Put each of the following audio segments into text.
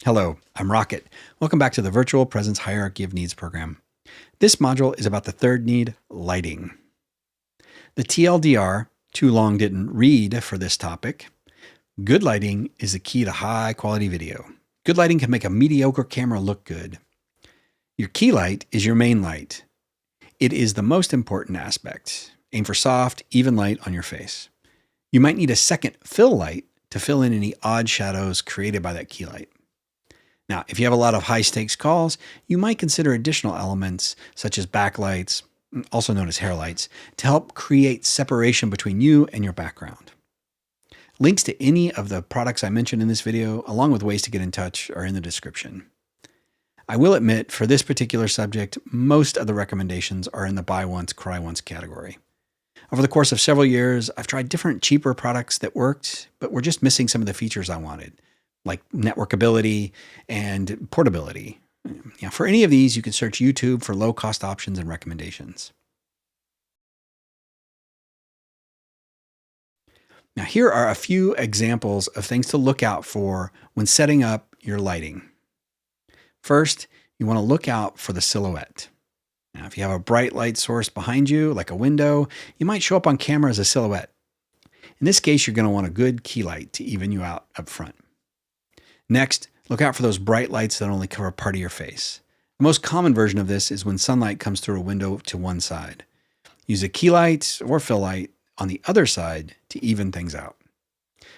Hello, I'm Rocket. Welcome back to the Virtual Presence Hierarchy of Needs program. This module is about the third need, lighting. The TLDR, too long didn't read for this topic. Good lighting is the key to high quality video. Good lighting can make a mediocre camera look good. Your key light is your main light. It is the most important aspect. Aim for soft, even light on your face. You might need a second fill light to fill in any odd shadows created by that key light. Now, if you have a lot of high-stakes calls, you might consider additional elements such as backlights, also known as hair lights, to help create separation between you and your background. Links to any of the products I mentioned in this video, along with ways to get in touch, are in the description. I will admit, for this particular subject, most of the recommendations are in the buy once, cry once category. Over the course of several years, I've tried different cheaper products that worked, but were just missing some of the features I wanted, like networkability and portability. For any of these, you can search YouTube for low-cost options and recommendations. Now, here are a few examples of things to look out for when setting up your lighting. First, you want to look out for the silhouette. Now, if you have a bright light source behind you, like a window, you might show up on camera as a silhouette. In this case, you're going to want a good key light to even you out up front. Next, look out for those bright lights that only cover part of your face. The most common version of this is when sunlight comes through a window to one side. Use a key light or fill light on the other side to even things out.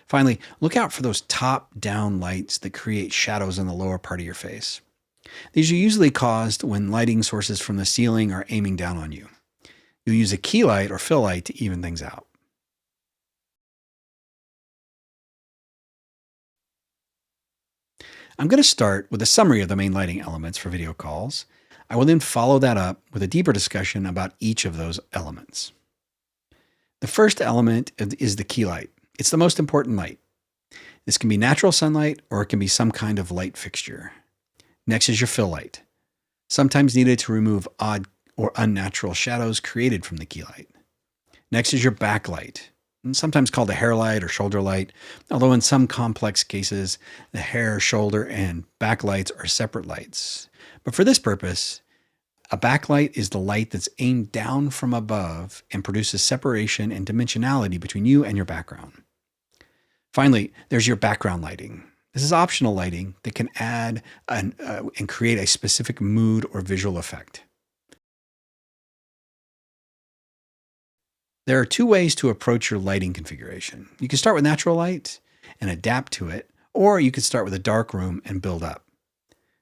Finally, look out for those top-down lights that create shadows in the lower part of your face. These are usually caused when lighting sources from the ceiling are aiming down on you. You'll use a key light or fill light to even things out. I'm going to start with a summary of the main lighting elements for video calls. I will then follow that up with a deeper discussion about each of those elements. The first element is the key light. It's the most important light. This can be natural sunlight or it can be some kind of light fixture. Next is your fill light, sometimes needed to remove odd or unnatural shadows created from the key light. Next is your backlight, sometimes called a hair light or shoulder light, although in some complex cases, the hair, shoulder, and backlights are separate lights. But for this purpose, a backlight is the light that's aimed down from above and produces separation and dimensionality between you and your background. Finally, there's your background lighting. This is optional lighting that can add and create a specific mood or visual effect. There are two ways to approach your lighting configuration. You can start with natural light and adapt to it, or you can start with a dark room and build up.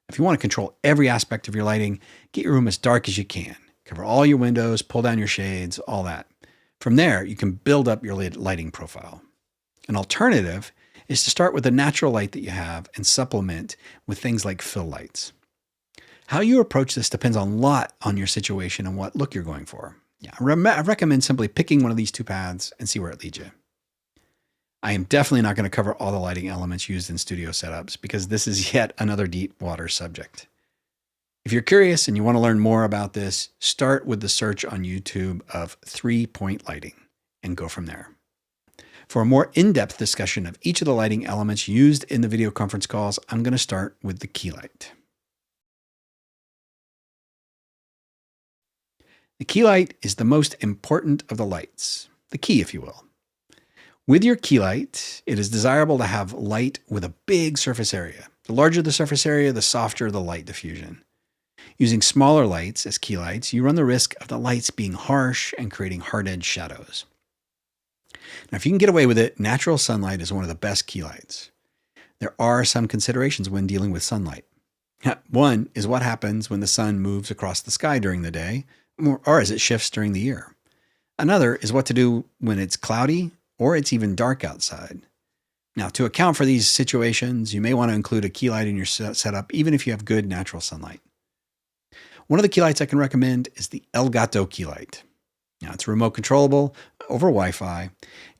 If you want to control every aspect of your lighting, get your room as dark as you can. Cover all your windows, pull down your shades, all that. From there, you can build up your lighting profile. An alternative is to start with the natural light that you have and supplement with things like fill lights. How you approach this depends a lot on your situation and what look you're going for. I recommend simply picking one of these two paths and see where it leads you. I am definitely not going to cover all the lighting elements used in studio setups because this is yet another deep water subject. If you're curious and you want to learn more about this, start with the search on YouTube of 3-point lighting and go from there. For a more in-depth discussion of each of the lighting elements used in the video conference calls, I'm going to start with the key light. The key light is the most important of the lights, the key, if you will. With your key light, it is desirable to have light with a big surface area. The larger the surface area, the softer the light diffusion. Using smaller lights as key lights, you run the risk of the lights being harsh and creating hard-edged shadows. Now, if you can get away with it, natural sunlight is one of the best key lights. There are some considerations when dealing with sunlight. One is what happens when the sun moves across the sky during the day, or as it shifts during the year. Another is what to do when it's cloudy or it's even dark outside. Now, to account for these situations, you may want to include a key light in your setup, even if you have good natural sunlight. One of the key lights I can recommend is the Elgato key light. Now, it's remote controllable over Wi-Fi.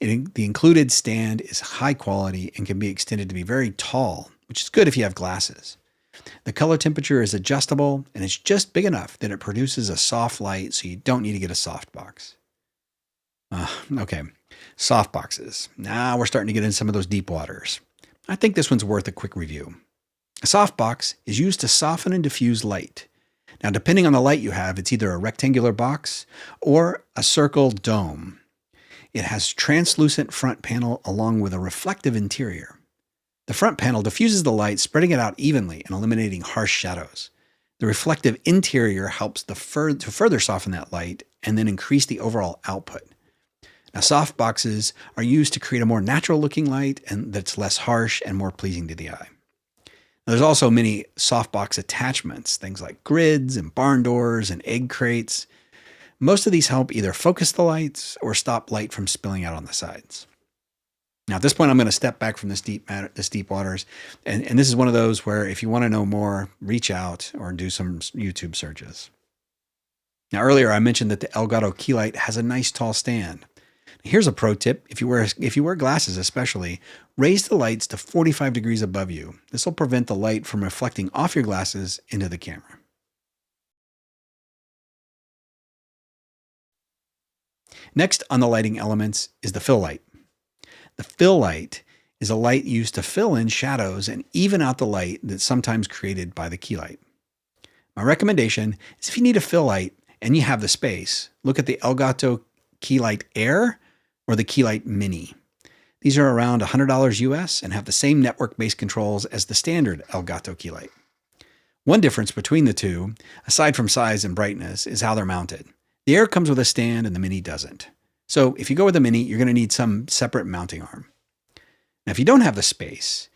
The included stand is high quality and can be extended to be very tall, which is good if you have glasses. The color temperature is adjustable and it's just big enough that it produces a soft light, so you don't need to get a softbox. Okay, softboxes. Now we're starting to get into some of those deep waters. I think this one's worth a quick review. A softbox is used to soften and diffuse light. Now, depending on the light you have, it's either a rectangular box or a circle dome. It has translucent front panel along with a reflective interior. The front panel diffuses the light, spreading it out evenly and eliminating harsh shadows. The reflective interior helps to further soften that light and then increase the overall output. Now, soft boxes are used to create a more natural looking light and that's less harsh and more pleasing to the eye. Now, there's also many softbox attachments, things like grids and barn doors and egg crates. Most of these help either focus the lights or stop light from spilling out on the sides. Now, at this point, I'm going to step back from this deep waters. And this is one of those where if you want to know more, reach out or do some YouTube searches. Now, earlier I mentioned that the Elgato key light has a nice tall stand. Here's a pro tip. If you wear glasses especially, raise the lights to 45 degrees above you. This will prevent the light from reflecting off your glasses into the camera. Next on the lighting elements is the fill light. The fill light is a light used to fill in shadows and even out the light that's sometimes created by the key light. My recommendation is if you need a fill light and you have the space, look at the Elgato Key Light Air or the Key Light Mini. These are around $100 US and have the same network-based controls as the standard Elgato key light. One difference between the two, aside from size and brightness, is how they're mounted. The Air comes with a stand and the Mini doesn't. So if you go with the Mini, you're going to need some separate mounting arm. Now, if you don't have the space,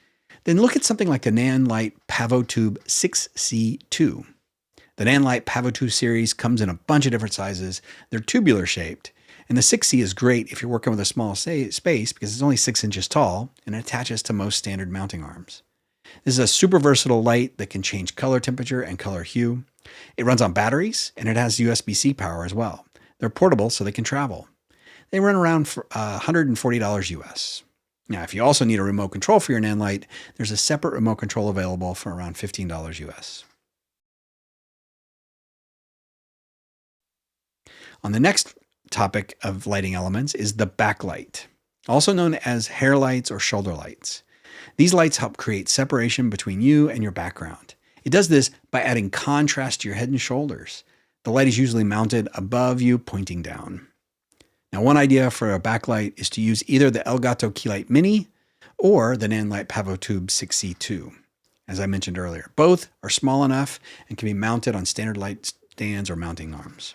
then look at something like the Nanlite Pavotube 6C2. The Nanlite Pavotube series comes in a bunch of different sizes. They're tubular shaped, and the 6C is great if you're working with a small space because it's only 6 inches tall and it attaches to most standard mounting arms. This is a super versatile light that can change color temperature and color hue. It runs on batteries and it has USB-C power as well. They're portable so they can travel. They run around for $140 US. Now, if you also need a remote control for your Nanlite, there's a separate remote control available for around $15 US. On the next topic of lighting elements is the backlight, also known as hair lights or shoulder lights. These lights help create separation between you and your background. It does this by adding contrast to your head and shoulders. The light is usually mounted above you, pointing down. Now, one idea for a backlight is to use either the Elgato Key Light Mini or the Nanlite Pavotube 6C2. As I mentioned earlier, both are small enough and can be mounted on standard light stands or mounting arms.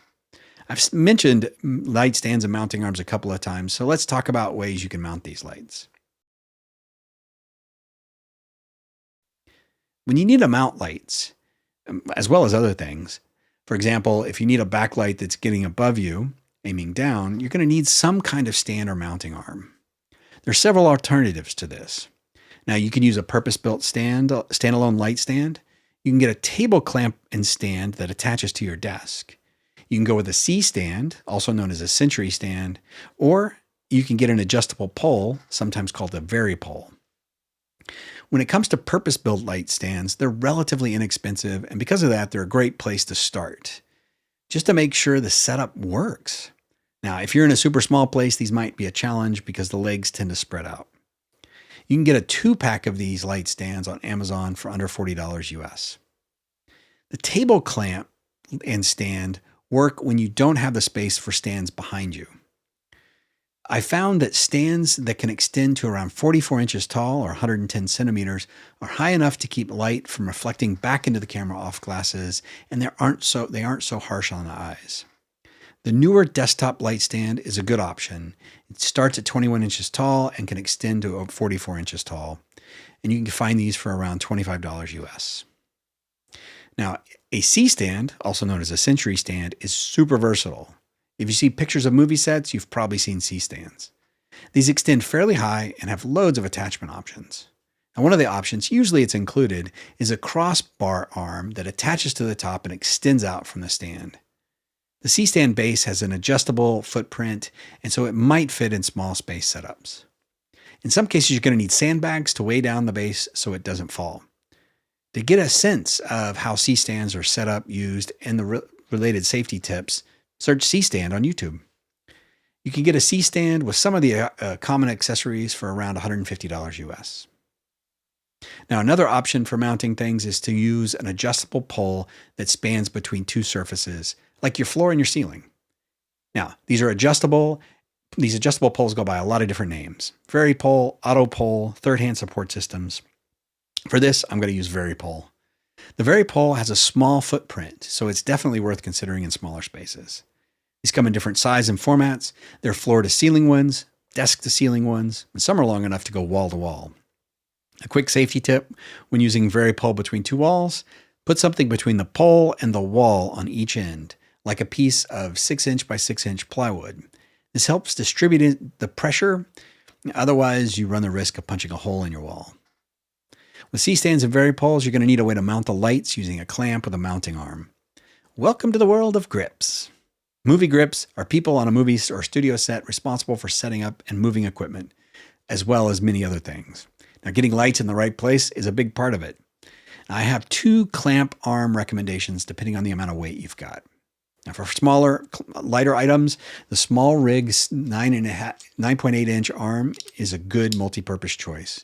I've mentioned light stands and mounting arms a couple of times, so let's talk about ways you can mount these lights. When you need to mount lights, as well as other things, for example, if you need a backlight that's getting above you, aiming down, you're going to need some kind of stand or mounting arm. There are several alternatives to this. Now, you can use a purpose-built standalone light stand. You can get a table clamp and stand that attaches to your desk. You can go with a C stand, also known as a Century stand, or you can get an adjustable pole, sometimes called a Vari-pole. When it comes to purpose-built light stands, they're relatively inexpensive, and because of that, they're a great place to start, just to make sure the setup works. Now, if you're in a super small place, these might be a challenge because the legs tend to spread out. You can get a 2-pack of these light stands on Amazon for under $40 US. The table clamp and stand work when you don't have the space for stands behind you. I found that stands that can extend to around 44 inches tall or 110 centimeters are high enough to keep light from reflecting back into the camera off glasses, and they aren't so harsh on the eyes. The newer desktop light stand is a good option. It starts at 21 inches tall and can extend to 44 inches tall, and you can find these for around $25 US. Now, a C stand, also known as a Century stand, is super versatile. If you see pictures of movie sets, you've probably seen C stands. These extend fairly high and have loads of attachment options. Now, one of the options, usually it's included, is a crossbar arm that attaches to the top and extends out from the stand. The C stand base has an adjustable footprint, and so it might fit in small space setups. In some cases, you're going to need sandbags to weigh down the base so it doesn't fall. To get a sense of how C stands are set up, used, and the related safety tips, search C stand on YouTube. You can get a C stand with some of the common accessories for around $150 US. Now, another option for mounting things is to use an adjustable pole that spans between two surfaces, like your floor and your ceiling. Now, these are adjustable. These adjustable poles go by a lot of different names. Vari-pole, auto-pole, third-hand support systems. For this, I'm going to use Vari-pole. The Vari-pole has a small footprint, so it's definitely worth considering in smaller spaces. These come in different sizes and formats. There are floor-to-ceiling ones, desk-to-ceiling ones, and some are long enough to go wall-to-wall. A quick safety tip when using Vari-pole between two walls, put something between the pole and the wall on each end, like a piece of 6-inch by 6-inch plywood. This helps distribute the pressure. Otherwise, you run the risk of punching a hole in your wall. With C-stands and Vari-poles, you're going to need a way to mount the lights using a clamp with a mounting arm. Welcome to the world of grips. Movie grips are people on a movie or studio set responsible for setting up and moving equipment, as well as many other things. Now, getting lights in the right place is a big part of it. I have 2 clamp arm recommendations depending on the amount of weight you've got. Now, for smaller, lighter items, the small rig's 9.8-inch arm is a good multi-purpose choice.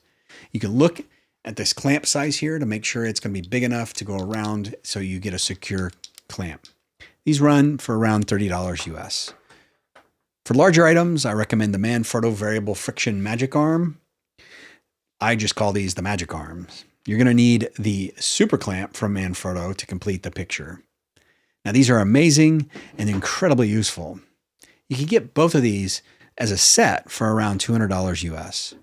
You can look at this clamp size here to make sure it's going to be big enough to go around so you get a secure clamp. These run for around $30 US. For larger items, I recommend the Manfrotto Variable Friction Magic Arm. I just call these the Magic Arms. You're going to need the Super Clamp from Manfrotto to complete the picture. Now, these are amazing and incredibly useful. You can get both of these as a set for around $200 US.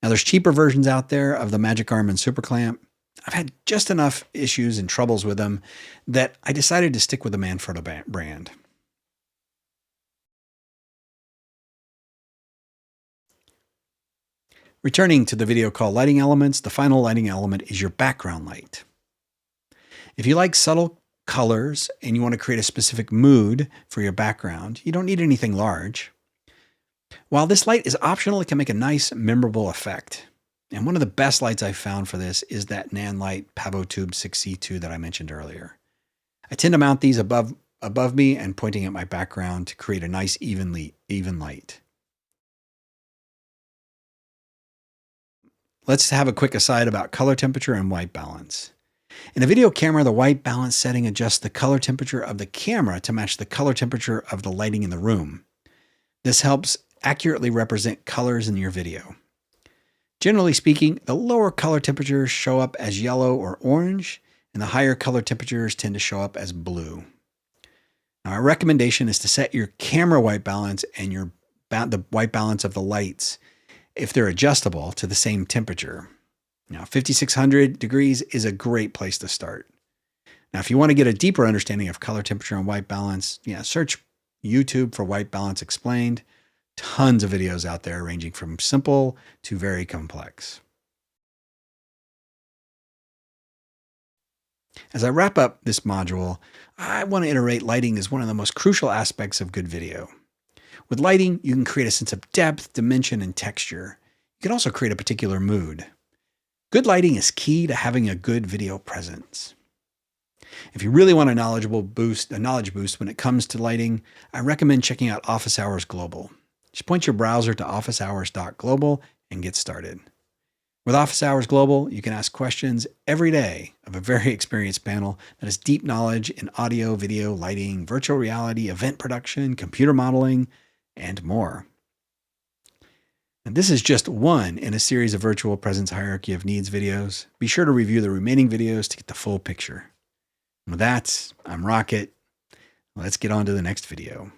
Now, there's cheaper versions out there of the Magic Arm and Super Clamp. I've had just enough issues and troubles with them that I decided to stick with the Manfrotto brand. Returning to the video called Lighting Elements, the final lighting element is your background light. If you like subtle colors and you want to create a specific mood for your background, you don't need anything large. While this light is optional, it can make a nice, memorable effect. And one of the best lights I've found for this is that Nanlite Pavotube 6C2 that I mentioned earlier. I tend to mount these above me and pointing at my background to create a nice, even light. Let's have a quick aside about color temperature and white balance. In a video camera, the white balance setting adjusts the color temperature of the camera to match the color temperature of the lighting in the room. This helps accurately represent colors in your video. Generally speaking, the lower color temperatures show up as yellow or orange, and the higher color temperatures tend to show up as blue. Now, our recommendation is to set your camera white balance and the white balance of the lights, if they're adjustable, to the same temperature. Now, 5600 degrees is a great place to start. Now, if you want to get a deeper understanding of color temperature and white balance, search YouTube for White Balance Explained. Tons of videos out there ranging from simple to very complex. As I wrap up this module, I want to iterate lighting as one of the most crucial aspects of good video. With lighting, you can create a sense of depth, dimension, and texture. You can also create a particular mood. Good lighting is key to having a good video presence. If you really want a knowledge boost when it comes to lighting, I recommend checking out Office Hours Global. Just point your browser to officehours.global and get started. With Office Hours Global, you can ask questions every day of a very experienced panel that has deep knowledge in audio, video, lighting, virtual reality, event production, computer modeling, and more. And this is just one in a series of Virtual Presence Hierarchy of Needs videos. Be sure to review the remaining videos to get the full picture. And with that, I'm Rocket. Let's get on to the next video.